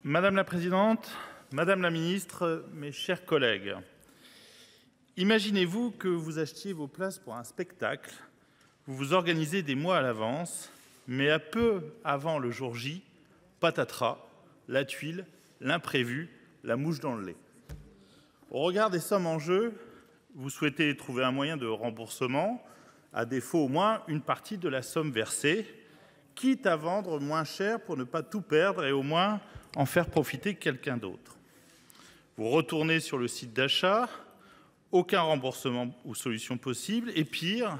Madame la présidente, madame la ministre, mes chers collègues, imaginez-vous que vous achetiez vos places pour un spectacle, vous vous organisez des mois à l'avance, mais à peu avant le jour J, patatras, la tuile, l'imprévu, la mouche dans le lait. Au regard des sommes en jeu, vous souhaitez trouver un moyen de remboursement, à défaut au moins une partie de la somme versée, quitte à vendre moins cher pour ne pas tout perdre et au moins en faire profiter quelqu'un d'autre. Vous retournez sur le site d'achat, aucun remboursement ou solution possible, et pire,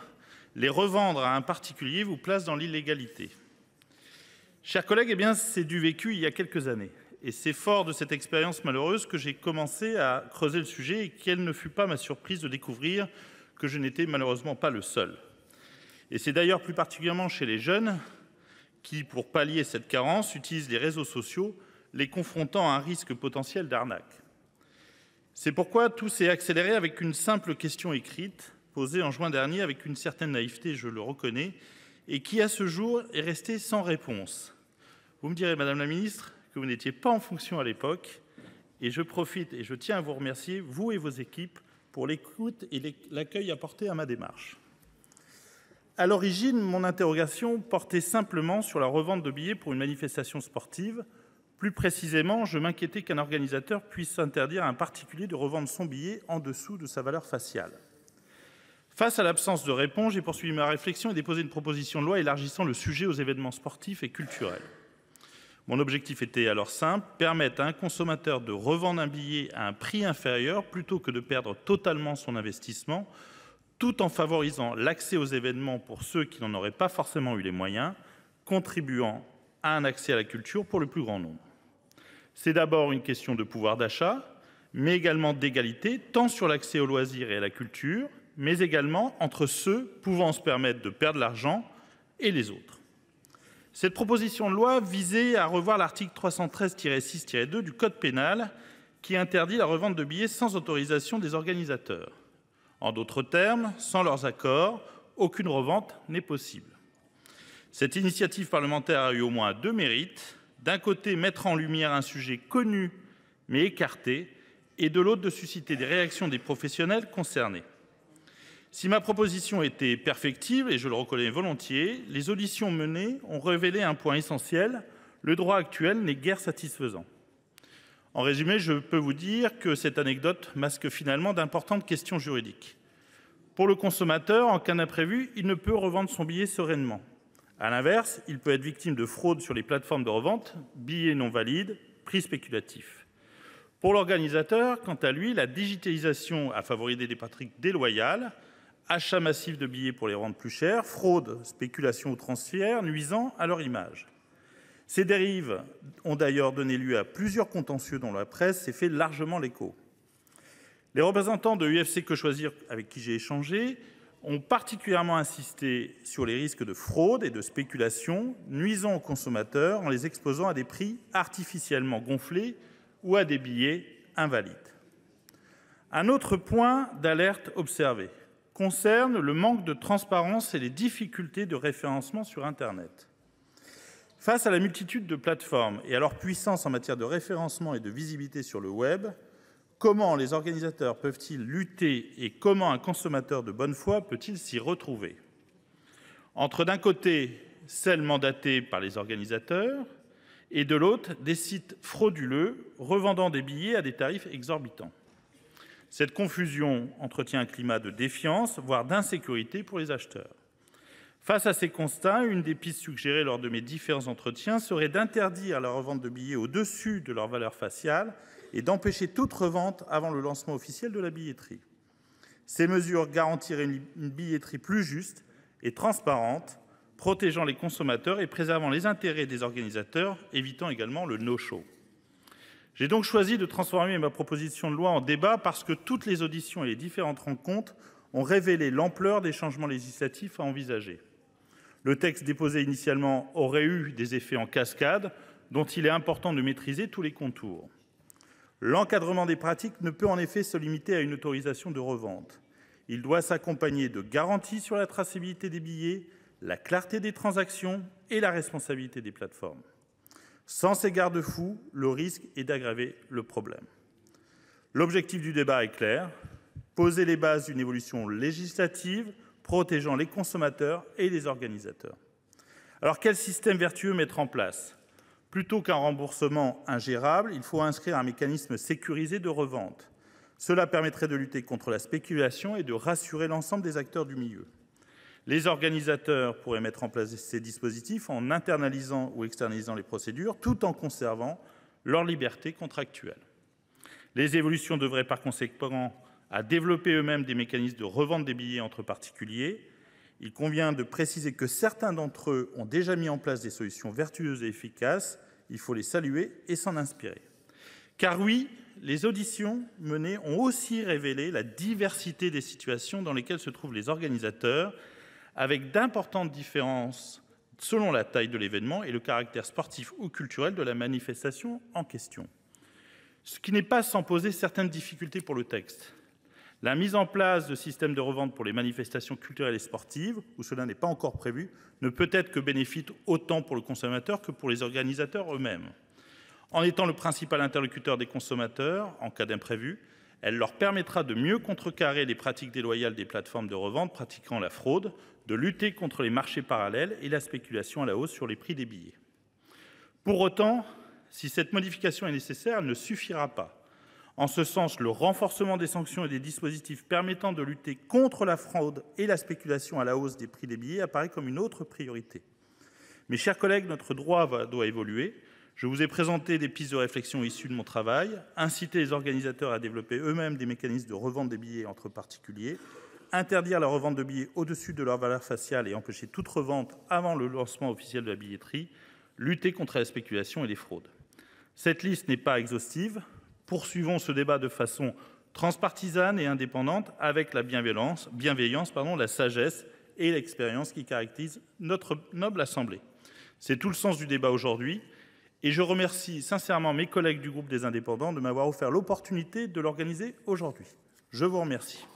les revendre à un particulier vous place dans l'illégalité. Chers collègues, eh bien, c'est du vécu il y a quelques années. Et c'est fort de cette expérience malheureuse que j'ai commencé à creuser le sujet et quelle ne fut pas ma surprise de découvrir que je n'étais malheureusement pas le seul. Et c'est d'ailleurs plus particulièrement chez les jeunes qui, pour pallier cette carence, utilisent les réseaux sociaux, les confrontant à un risque potentiel d'arnaque. C'est pourquoi tout s'est accéléré avec une simple question écrite, posée en juin dernier avec une certaine naïveté, je le reconnais, et qui à ce jour est restée sans réponse. Vous me direz, Madame la Ministre, que vous n'étiez pas en fonction à l'époque, et je profite et je tiens à vous remercier, vous et vos équipes, pour l'écoute et l'accueil apporté à ma démarche. À l'origine, mon interrogation portait simplement sur la revente de billets pour une manifestation sportive. Plus précisément, je m'inquiétais qu'un organisateur puisse interdire à un particulier de revendre son billet en dessous de sa valeur faciale. Face à l'absence de réponse, j'ai poursuivi ma réflexion et déposé une proposition de loi élargissant le sujet aux événements sportifs et culturels. Mon objectif était alors simple, permettre à un consommateur de revendre un billet à un prix inférieur plutôt que de perdre totalement son investissement, tout en favorisant l'accès aux événements pour ceux qui n'en auraient pas forcément eu les moyens, contribuant à un accès à la culture pour le plus grand nombre. C'est d'abord une question de pouvoir d'achat, mais également d'égalité, tant sur l'accès aux loisirs et à la culture, mais également entre ceux pouvant se permettre de perdre l'argent et les autres. Cette proposition de loi visait à revoir l'article 313-6-2 du Code pénal qui interdit la revente de billets sans autorisation des organisateurs. En d'autres termes, sans leurs accords, aucune revente n'est possible. Cette initiative parlementaire a eu au moins deux mérites. D'un côté, mettre en lumière un sujet connu mais écarté, et de l'autre, de susciter des réactions des professionnels concernés. Si ma proposition était perfectible, et je le reconnais volontiers, les auditions menées ont révélé un point essentiel, le droit actuel n'est guère satisfaisant. En résumé, je peux vous dire que cette anecdote masque finalement d'importantes questions juridiques. Pour le consommateur, en cas d'imprévu, il ne peut revendre son billet sereinement. A l'inverse, il peut être victime de fraude sur les plateformes de revente, billets non valides, prix spéculatifs. Pour l'organisateur, quant à lui, la digitalisation a favorisé des pratiques déloyales, achat massif de billets pour les rendre plus chers, fraude, spéculation ou transfert, nuisant à leur image. Ces dérives ont d'ailleurs donné lieu à plusieurs contentieux dont la presse s'est fait largement l'écho. Les représentants de UFC Que Choisir avec qui j'ai échangé ont particulièrement insisté sur les risques de fraude et de spéculation nuisant aux consommateurs en les exposant à des prix artificiellement gonflés ou à des billets invalides. Un autre point d'alerte observé concerne le manque de transparence et les difficultés de référencement sur Internet. Face à la multitude de plateformes et à leur puissance en matière de référencement et de visibilité sur le web, comment les organisateurs peuvent-ils lutter et comment un consommateur de bonne foi peut-il s'y retrouver? Entre d'un côté, celles mandatées par les organisateurs et de l'autre, des sites frauduleux revendant des billets à des tarifs exorbitants. Cette confusion entretient un climat de défiance, voire d'insécurité pour les acheteurs. Face à ces constats, une des pistes suggérées lors de mes différents entretiens serait d'interdire la revente de billets au-dessus de leur valeur faciale et d'empêcher toute revente avant le lancement officiel de la billetterie. Ces mesures garantiraient une billetterie plus juste et transparente, protégeant les consommateurs et préservant les intérêts des organisateurs, évitant également le no-show. J'ai donc choisi de transformer ma proposition de loi en débat parce que toutes les auditions et les différentes rencontres ont révélé l'ampleur des changements législatifs à envisager. Le texte déposé initialement aurait eu des effets en cascade dont il est important de maîtriser tous les contours. L'encadrement des pratiques ne peut en effet se limiter à une autorisation de revente. Il doit s'accompagner de garanties sur la traçabilité des billets, la clarté des transactions et la responsabilité des plateformes. Sans ces garde-fous, le risque est d'aggraver le problème. L'objectif du débat est clair, poser les bases d'une évolution législative protégeant les consommateurs et les organisateurs. Alors quel système vertueux mettre en place ? Plutôt qu'un remboursement ingérable, il faut inscrire un mécanisme sécurisé de revente. Cela permettrait de lutter contre la spéculation et de rassurer l'ensemble des acteurs du milieu. Les organisateurs pourraient mettre en place ces dispositifs en internalisant ou externalisant les procédures, tout en conservant leur liberté contractuelle. Les évolutions devraient par conséquent à développer eux-mêmes des mécanismes de revente des billets entre particuliers. Il convient de préciser que certains d'entre eux ont déjà mis en place des solutions vertueuses et efficaces. Il faut les saluer et s'en inspirer. Car oui, les auditions menées ont aussi révélé la diversité des situations dans lesquelles se trouvent les organisateurs, avec d'importantes différences selon la taille de l'événement et le caractère sportif ou culturel de la manifestation en question. Ce qui n'est pas sans poser certaines difficultés pour le texte. La mise en place de systèmes de revente pour les manifestations culturelles et sportives, où cela n'est pas encore prévu, ne peut être que bénéfique autant pour le consommateur que pour les organisateurs eux-mêmes. En étant le principal interlocuteur des consommateurs en cas d'imprévu, elle leur permettra de mieux contrecarrer les pratiques déloyales des plateformes de revente pratiquant la fraude, de lutter contre les marchés parallèles et la spéculation à la hausse sur les prix des billets. Pour autant, si cette modification est nécessaire, elle ne suffira pas. En ce sens, le renforcement des sanctions et des dispositifs permettant de lutter contre la fraude et la spéculation à la hausse des prix des billets apparaît comme une autre priorité. Mes chers collègues, notre droit doit évoluer. Je vous ai présenté des pistes de réflexion issues de mon travail, inciter les organisateurs à développer eux-mêmes des mécanismes de revente des billets entre particuliers, interdire la revente de billets au-dessus de leur valeur faciale et empêcher toute revente avant le lancement officiel de la billetterie, lutter contre la spéculation et les fraudes. Cette liste n'est pas exhaustive. Poursuivons ce débat de façon transpartisane et indépendante avec la bienveillance, la sagesse et l'expérience qui caractérisent notre noble Assemblée. C'est tout le sens du débat aujourd'hui et je remercie sincèrement mes collègues du groupe des Indépendants de m'avoir offert l'opportunité de l'organiser aujourd'hui. Je vous remercie.